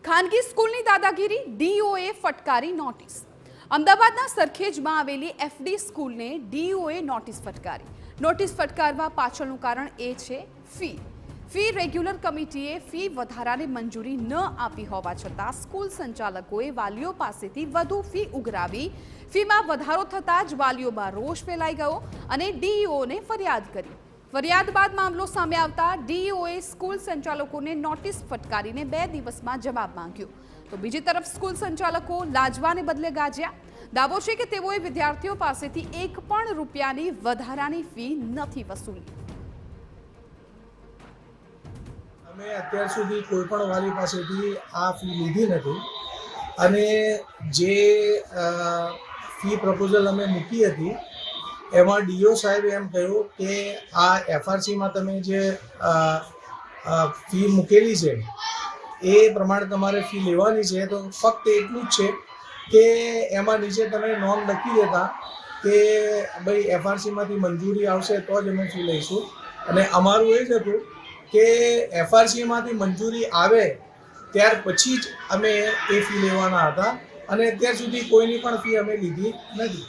ખાનગી સ્કૂલની દાદાગીરી, ડીઓએ ફટકારી નોટિસ। અમદાવાદના સરખેજમાં આવેલી એફડી સ્કૂલને ડીઓએ નોટિસ ફટકારી। નોટિસ ફટકારવા પાછળનું કારણ એ છે ફી રેગ્યુલર કમિટીએ ફી વધારાની મંજૂરી ન આપી હોવા છતાં સ્કૂલ સંચાલકોએ વાલીઓ પાસેથી વધુ ફી ઉઘરાવી। ફીમાં વધારો થતાં જ વાલીઓમાં રોષ ફેલાઈ ગયો અને ડીઈઓને ફરિયાદ કરી। ફરિયાદ બાદ મામલો સામે આવતા ડીઈઓએ સ્કૂલ સંચાલકોને નોટિસ ફટકારીને 2 દિવસમાં જવાબ માંગ્યો। તો બીજી તરફ સ્કૂલ સંચાલકો લાજવાને બદલે ગાજ્યા। દાવો છે કે તેઓએ વિદ્યાર્થીઓ પાસેથી એક પણ રૂપિયાની વધારાની ફી નથી વસૂલી। અમે અત્યાર સુધી કોઈ પણ વાલી પાસેથી આ ફી લીધી નથી અને જે ફી પ્રપોઝલ અમે મૂકી હતી એમાં ડીઓ સાહેબે એમ કહ્યું કે આ એફઆરસીમાં તમે જે ફી મૂકેલી છે એ પ્રમાણે તમારે ફી લેવાની છે। તો ફક્ત એટલું જ છે કે એમાં નીચે તમે નોંધ લખી દેતા કે ભાઈ એફઆરસીમાંથી મંજૂરી આવશે તો જ અમે ફી લઈશું। અને અમારું એ જ હતું કે એફઆરસીમાંથી મંજૂરી આવે ત્યાર પછી જ અમે એ ફી લેવાના હતા અને અત્યાર સુધી કોઈની પણ ફી અમે લીધી નથી।